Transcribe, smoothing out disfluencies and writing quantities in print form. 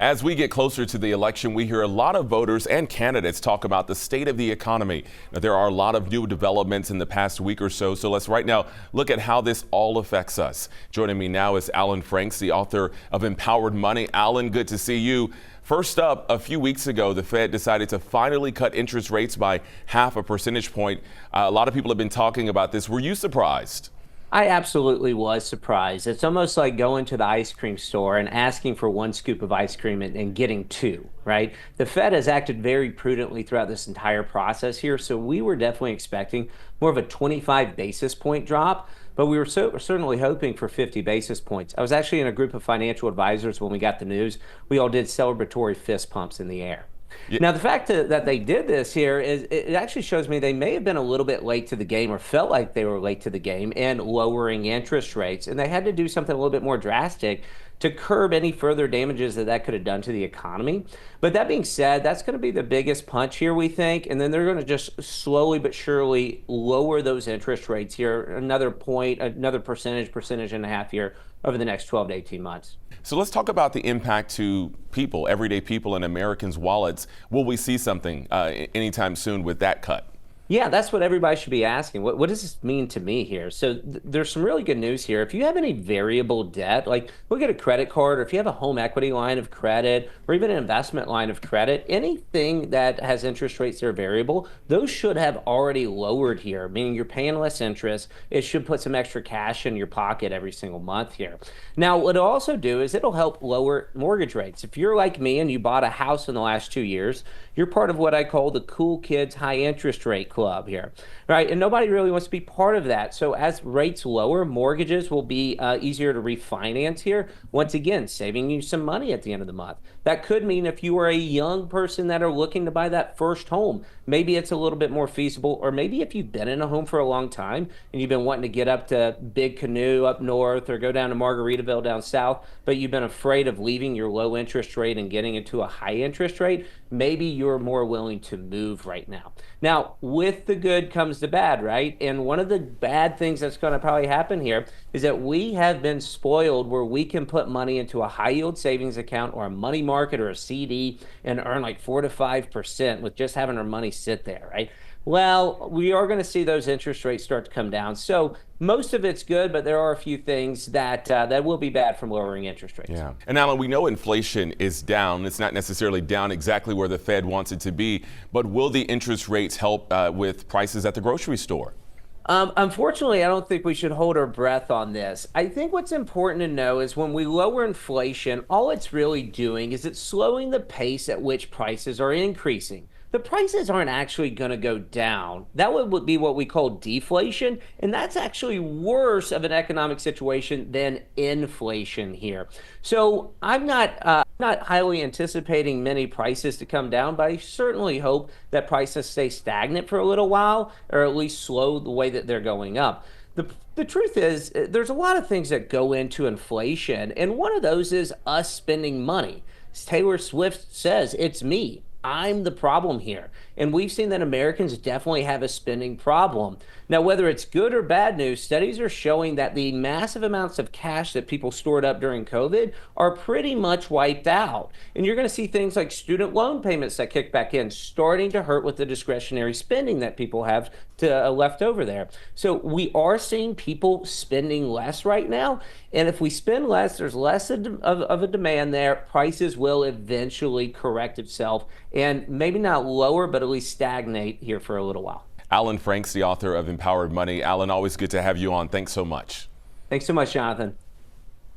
As we get closer to the election, we hear a lot of voters and candidates talk about the state of the economy. Now, there are a lot of new developments in the past week or so, let's right now look at how this all affects us. Joining me now is Alan Franks, the author of Empowered Money. Alan, good to see you. First up, a few weeks ago, the Fed decided to finally cut interest rates by half a percentage point. A lot of people have been talking about this. Were you surprised? I absolutely was surprised. It's almost like going to the ice cream store and asking for one scoop of ice cream and getting two, right? The Fed has acted very prudently throughout this entire process here, so we were definitely expecting more of a 25 basis point drop, but we were certainly hoping for 50 basis points. I was actually in a group of financial advisors when we got the news. We all did celebratory fist pumps in the air. Yeah. Now, the fact that they did this here is it actually shows me they may have been a little bit late to the game or felt like they were late to the game in lowering interest rates. And they had to do something a little bit more drastic to curb any further damages that could have done to the economy. But that being said, that's going to be the biggest punch here, we think. And then they're going to just slowly but surely lower those interest rates here another point, another percentage and a half here over the next 12 to 18 months. So let's talk about the impact to people, everyday people and Americans' wallets. Will we see something anytime soon with that cut? Yeah, that's what everybody should be asking. What does this mean to me here? So there's some really good news here. If you have any variable debt, like look at a credit card, or if you have a home equity line of credit, or even an investment line of credit, anything that has interest rates that are variable, those should have already lowered here, meaning you're paying less interest. It should put some extra cash in your pocket every single month here. Now, what it'll also do is it'll help lower mortgage rates. If you're like me and you bought a house in the last 2 years, you're part of what I call the cool kids high interest rate club here, right? And nobody really wants to be part of that. So as rates lower, mortgages will be easier to refinance here. Once again, saving you some money at the end of the month. That could mean if you are a young person that are looking to buy that first home, maybe it's a little bit more feasible. Or maybe if you've been in a home for a long time and you've been wanting to get up to Big Canoe up north or go down to Margaritaville down south, but you've been afraid of leaving your low interest rate and getting into a high interest rate, maybe you're more willing to move right now. Now, with the good comes the bad, right? And one of the bad things that's going to probably happen here is that we have been spoiled where we can put money into a high yield savings account or a money market or a CD and earn like 4 to 5% with just having our money sit there, right? Well, we are going to see those interest rates start to come down. So most of it's good, but there are a few things that will be bad from lowering interest rates. Yeah. And Alan, we know inflation is down. It's not necessarily down exactly where the Fed wants it to be, but will the interest rates help with prices at the grocery store? Unfortunately, I don't think we should hold our breath on this. I think what's important to know is when we lower inflation, all it's really doing is it's slowing the pace at which prices are increasing. The prices aren't actually going to go down. That would be what we call deflation, and that's actually worse of an economic situation than inflation here. So I'm not highly anticipating many prices to come down, but I certainly hope that prices stay stagnant for a little while, or at least slow the way that they're going up. The truth is, there's a lot of things that go into inflation, and one of those is us spending money. As Taylor Swift says, it's me. I'm the problem here. And we've seen that Americans definitely have a spending problem. Now, whether it's good or bad news, studies are showing that the massive amounts of cash that people stored up during COVID are pretty much wiped out. And you're going to see things like student loan payments that kick back in, starting to hurt with the discretionary spending that people have left over there. So we are seeing people spending less right now. And if we spend less, there's less of a demand there. Prices will eventually correct itself and maybe not lower, but at least stagnate here for a little while. Alan Franks, the author of Empowered Money. Alan, always good to have you on. Thanks so much. Thanks so much, Jonathan.